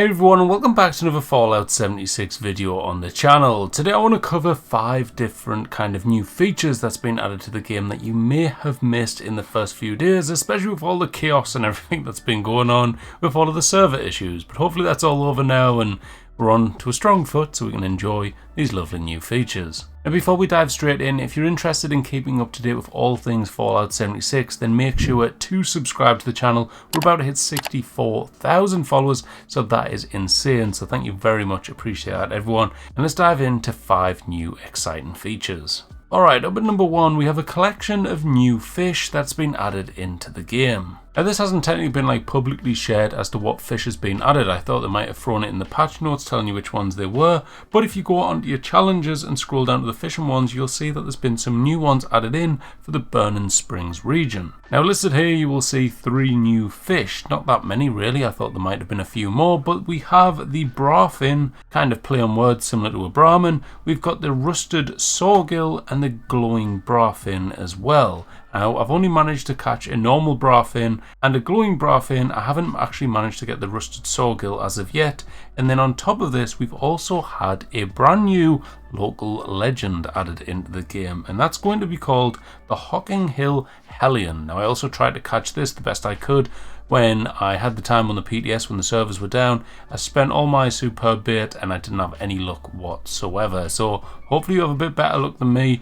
Hey everyone, and welcome back to another Fallout 76 video on the channel. Today I want to cover 5 different kind of new features that's been added to the game that you may have missed in the first few days, especially with all the chaos and everything that's been going on with all of the server issues. But hopefully that's all over now and we're on to a strong foot so we can enjoy these lovely new features. Now before we dive straight in, if you're interested in keeping up to date with all things Fallout 76, then make sure to subscribe to the channel. We're about to hit 64,000 followers, so that is insane. So thank you very much, appreciate that everyone. And let's dive into 5 new exciting features. Alright, up at number 1 we have a collection of new fish that's been added into the game. Now this hasn't technically been publicly shared as to what fish has been added. I thought they might have thrown it in the patch notes telling you which ones they were, but if you go onto your challenges and scroll down to the fishing ones, you'll see that there's been some new ones added in for the Burning Springs region. Now listed here you will see 3 new fish, not that many really, I thought there might have been a few more, but we have the brafin, kind of play on words similar to a Brahmin. We've got the rusted sawgill and the glowing brafin as well. Now, I've only managed to catch a normal brafin and a glowing brafin. I haven't actually managed to get the rusted sawgill as of yet. And then on top of this, we've also had a brand new local legend added into the game, and that's going to be called the Hocking Hill Hellion. Now, I also tried to catch this the best I could when I had the time on the PTS when the servers were down. I spent all my superb bait and I didn't have any luck whatsoever. So hopefully you have a bit better luck than me.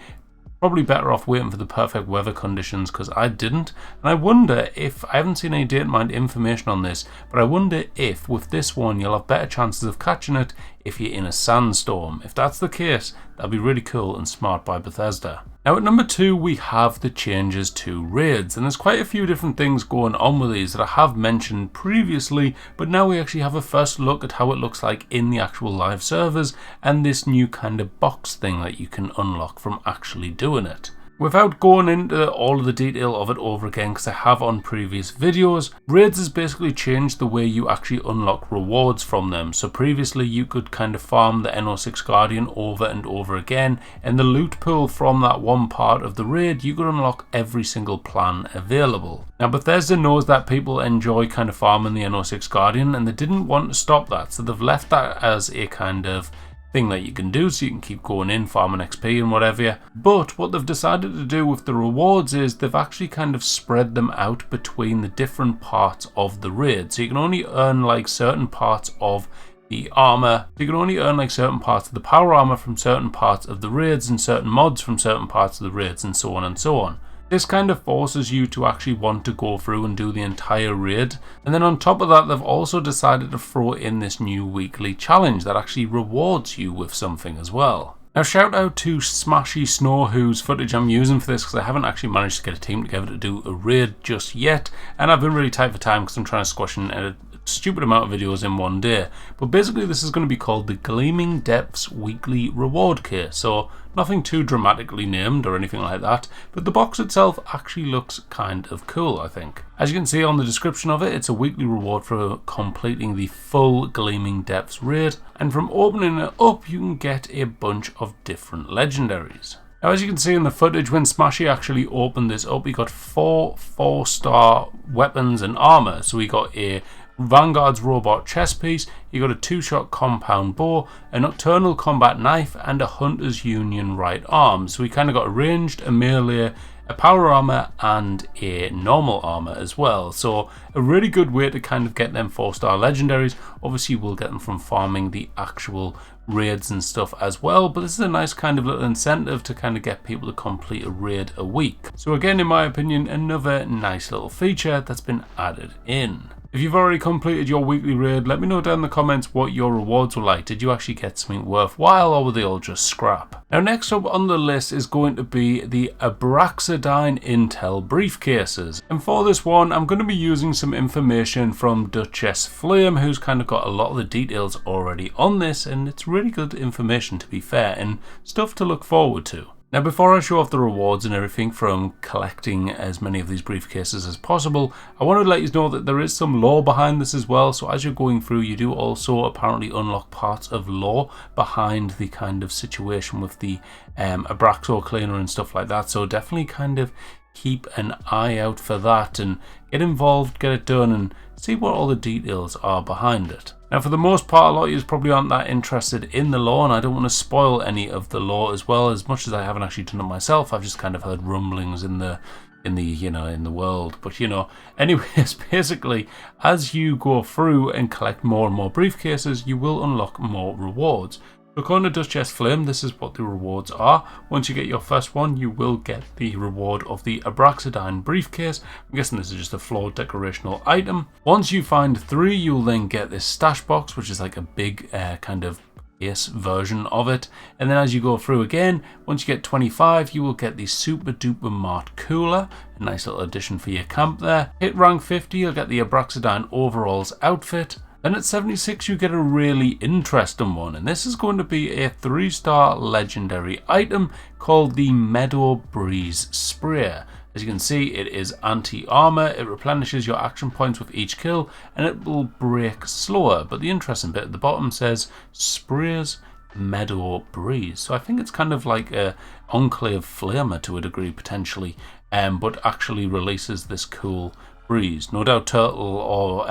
Probably better off waiting for the perfect weather conditions, because I didn't. And I wonder if, I haven't seen any data mined information on this, but I wonder if with this one you'll have better chances of catching it if you're in a sandstorm. If that's the case, that'd be really cool and smart by Bethesda. Now at number 2 we have the changes to raids, and there's quite a few different things going on with these that I have mentioned previously, but now we actually have a first look at how it looks like in the actual live servers and this new kind of box thing that you can unlock from actually doing it. Without going into all of the detail of it over again, because I have on previous videos, raids has basically changed the way you actually unlock rewards from them. So previously you could kind of farm the NO6 Guardian over and over again, and the loot pool from that one part of the raid, you could unlock every single plan available. Now Bethesda knows that people enjoy kind of farming the NO6 Guardian, and they didn't want to stop that, so they've left that as a kind of thing that you can do, so you can keep going in, farming XP and whatever. But what they've decided to do with the rewards is they've actually kind of spread them out between the different parts of the raid. So you can only earn certain parts of the armor. You can only earn certain parts of the power armor from certain parts of the raids and certain mods from certain parts of the raids and so on and so on. This kind of forces you to actually want to go through and do the entire raid. And then on top of that, they've also decided to throw in this new weekly challenge that actually rewards you with something as well. Now shout out to Smashy Snow, whose footage I'm using for this, because I haven't actually managed to get a team together to do a raid just yet. And I've been really tight for time because I'm trying to squash in a stupid amount of videos in one day. But basically this is going to be called the Gleaming Depths Weekly Reward Case. So nothing too dramatically named or anything like that, but the box itself actually looks kind of cool, I think. As you can see on the description of it, it's a weekly reward for completing the full Gleaming Depths raid, and from opening it up you can get a bunch of different legendaries. Now as you can see in the footage, when Smashy actually opened this up, he got 4 4-star weapons and armor. So we got a Vanguard's robot chest piece, you got a 2-shot compound bow, a nocturnal combat knife, and a Hunter's Union right arm. So we kind of got a ranged, a melee, a power armor, and a normal armor as well. So a really good way to kind of get them 4-star legendaries. Obviously we'll get them from farming the actual raids and stuff as well, but this is a nice kind of little incentive to kind of get people to complete a raid a week. So again, in my opinion, another nice little feature that's been added in. If you've already completed your weekly raid, let me know down in the comments what your rewards were like. Did you actually get something worthwhile, or were they all just scrap? Now next up on the list is going to be the Abraxadine Intel briefcases. And for this one, I'm going to be using some information from Duchess Flame, who's kind of got a lot of the details already on this, and it's really good information to be fair, and stuff to look forward to. Now before I show off the rewards and everything from collecting as many of these briefcases as possible, I wanted to let you know that there is some lore behind this as well. So as you're going through, you do also apparently unlock parts of lore behind the kind of situation with the Abraxo cleaner and stuff like that. So definitely kind of keep an eye out for that and get involved, get it done, and see what all the details are behind it. Now for the most part, a lot of you probably aren't that interested in the lore, and I don't want to spoil any of the lore as well. As much as I haven't actually done it myself, I've just kind of heard rumblings in the world. But anyways, basically, as you go through and collect more and more briefcases, you will unlock more rewards. According to Dust Chest Flame, this is what the rewards are. Once you get your first one, you will get the reward of the Abraxadine briefcase. I'm guessing this is just a flawed decorational item. Once you find 3, you'll then get this stash box, which is like a big kind of base version of it. And then as you go through again, once you get 25, you will get the Super Duper Mart Cooler, a nice little addition for your camp there. Hit rank 50, you'll get the Abraxadine Overalls outfit. Then at 76 you get a really interesting one, and this is going to be a 3-star legendary item called the Meadow Breeze Sprayer. As you can see, it is anti-armor, it replenishes your action points with each kill, and it will break slower. But the interesting bit at the bottom says, sprays Meadow Breeze. So I think it's kind of like a Enclave Flamer to a degree potentially, but actually releases this cool breeze. No doubt Turtle or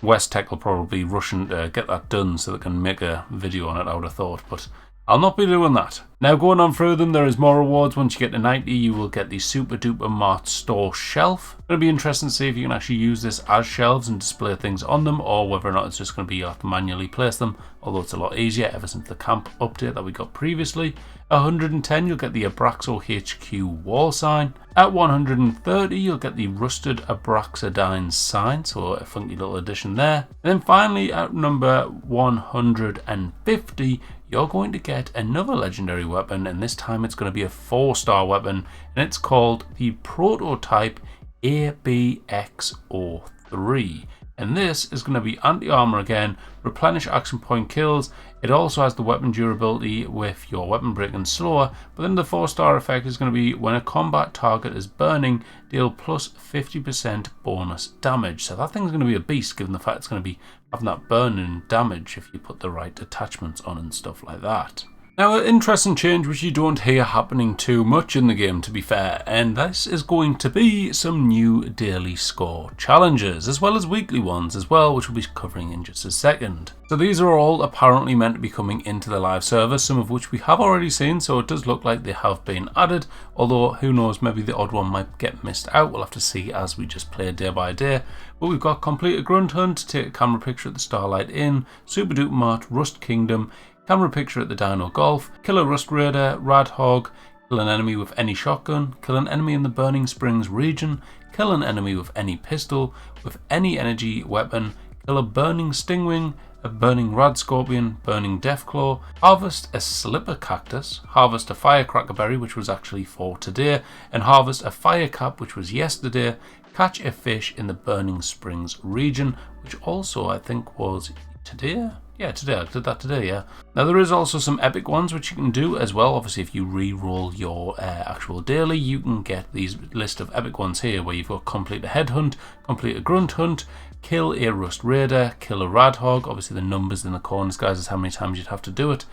West Tech will probably rush and get that done so they can make a video on it, I would have thought, but I'll not be doing that. Now going on through them, there is more rewards. Once you get to 90, you will get the Super Duper Mart Store Shelf. It's going to be interesting to see if you can actually use this as shelves and display things on them, or whether or not it's just going to be you have to manually place them, although it's a lot easier ever since the camp update that we got previously. At 110, you'll get the Abraxo HQ wall sign. At 130, you'll get the Rusted Abraxadine sign, so a funky little addition there. And then finally, at number 150, you're going to get another legendary weapon, and this time it's going to be a 4-star weapon, and it's called the Prototype ABXO3. And this is going to be anti-armor again, replenish action point kills. It also has the weapon durability with your weapon breaking slower, but then the 4-star effect is going to be when a combat target is burning, deal plus 50% bonus damage. So that thing's going to be a beast, given the fact it's going to be having that burning damage if you put the right attachments on and stuff like that. Now, an interesting change which you don't hear happening too much in the game, to be fair, and this is going to be some new daily score challenges, as well as weekly ones as well, which we'll be covering in just a second. So these are all apparently meant to be coming into the live server, some of which we have already seen, so it does look like they have been added, although who knows, maybe the odd one might get missed out. We'll have to see as we just play day by day. But we've got complete a grunt hunt, take a camera picture at the Starlight Inn, Super Duper Mart, Rust Kingdom, camera picture at the Dino Golf, kill a Rust Raider, Radhog, kill an enemy with any shotgun, kill an enemy in the Burning Springs region, kill an enemy with any pistol, with any energy weapon, kill a Burning Stingwing, a Burning Rad Scorpion, Burning Deathclaw, harvest a Slipper Cactus, harvest a Firecracker Berry, which was actually for today, and harvest a Fire Cap, which was yesterday, catch a fish in the Burning Springs region, which also I think was today? Yeah, today. I did that today, yeah. Now, there is also some epic ones which you can do as well. Obviously, if you re-roll your actual daily, you can get these list of epic ones here where you've got complete a headhunt, complete a grunt hunt, kill a Rust Raider, kill a Radhog. Obviously, the numbers in the corners, guys, is how many times you'd have to do it.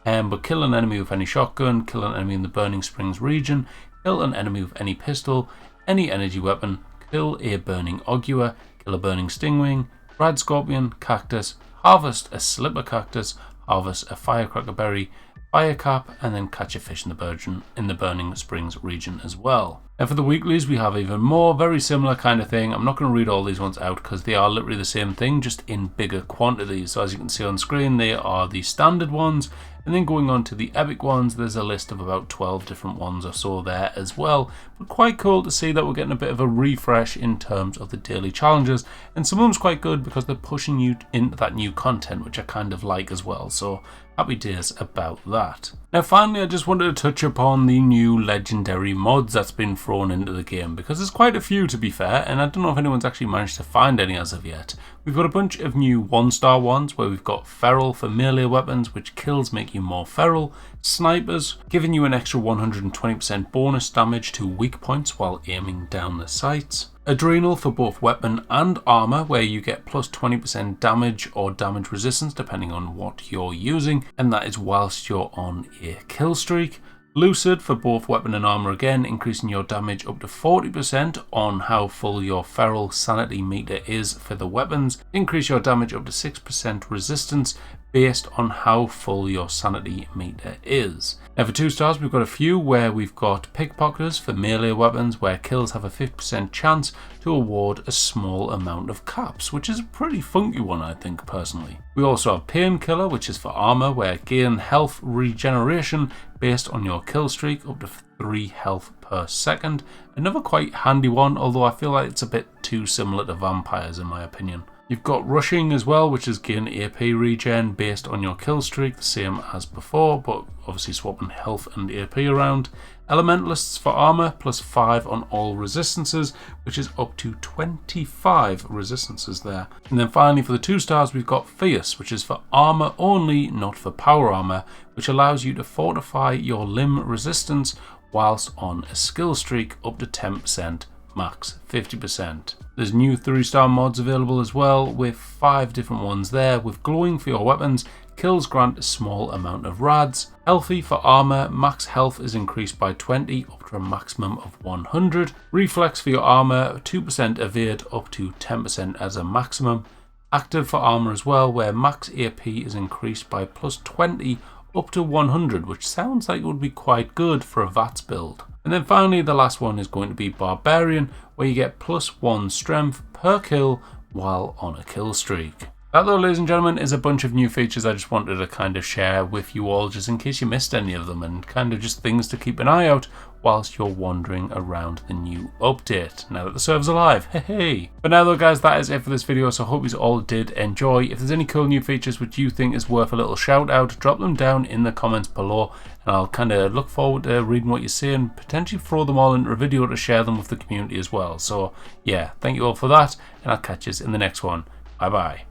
But kill an enemy with any shotgun, kill an enemy in the Burning Springs region, kill an enemy with any pistol, any energy weapon, kill a Burning Ogua, kill a Burning Stingwing, Rad Scorpion, Cactus, harvest a Slipper Cactus, harvest a Firecracker Berry, Fire Cap, and then catch a fish in the Burning Springs region as well. And for the weeklies, we have even more, very similar kind of thing. I'm not going to read all these ones out because they are literally the same thing, just in bigger quantities. So as you can see on screen, they are the standard ones. And then going on to the epic ones, there's a list of about 12 different ones or so there as well. But quite cool to see that we're getting a bit of a refresh in terms of the daily challenges. And some of them's quite good because they're pushing you into that new content, which I kind of like as well. So happy days about that. Now finally, I just wanted to touch upon the new legendary mods that's been thrown into the game, because there's quite a few to be fair, and I don't know if anyone's actually managed to find any as of yet. We've got a bunch of new 1-star ones where we've got Feral for melee weapons, which kills make you more feral, Snipers, giving you an extra 120% bonus damage to weak points while aiming down the sights, Adrenal for both weapon and armor, where you get plus 20% damage or damage resistance depending on what you're using, and that is whilst you're on a kill streak. Lucid for both weapon and armor again, increasing your damage up to 40% on how full your feral sanity meter is for the weapons. Increase your damage up to 6% resistance based on how full your sanity meter is. Now for 2 stars we've got a few where we've got pickpocketers for melee weapons where kills have a 50% chance to award a small amount of caps, which is a pretty funky one I think personally. We also have painkiller, which is for armor where gain health regeneration based on your kill streak up to 3 health per second. Another quite handy one, although I feel like it's a bit too similar to vampires in my opinion. You've got rushing as well, which is gain AP regen based on your kill streak, the same as before, but obviously swapping health and AP around. Elementalists for armor, plus 5 on all resistances, which is up to 25 resistances there. And then finally for the 2 stars we've got Fierce, which is for armor only, not for power armor, which allows you to fortify your limb resistance whilst on a skill streak up to 10%. Max 50%. There's new 3-star mods available as well, with 5 different ones there, with glowing for your weapons, kills grant a small amount of rads. Healthy for armor, max health is increased by 20 up to a maximum of 100. Reflex for your armor, 2% evade up to 10% as a maximum. Active for armor as well, where max AP is increased by plus 20 up to 100, which sounds like it would be quite good for a VATS build. And then finally the last one is going to be Barbarian, where you get plus 1 strength per kill while on a kill streak. That though, ladies and gentlemen, is a bunch of new features I just wanted to kind of share with you all, just in case you missed any of them, and kind of just things to keep an eye out whilst you're wandering around the new update, now that the server's alive. Hey. But now though guys, that is it for this video, so I hope you all did enjoy. If there's any cool new features which you think is worth a little shout out, drop them down in the comments below, and I'll kind of look forward to reading what you say and potentially throw them all into a video to share them with the community as well. So yeah, thank you all for that, and I'll catch you in the next one. Bye bye.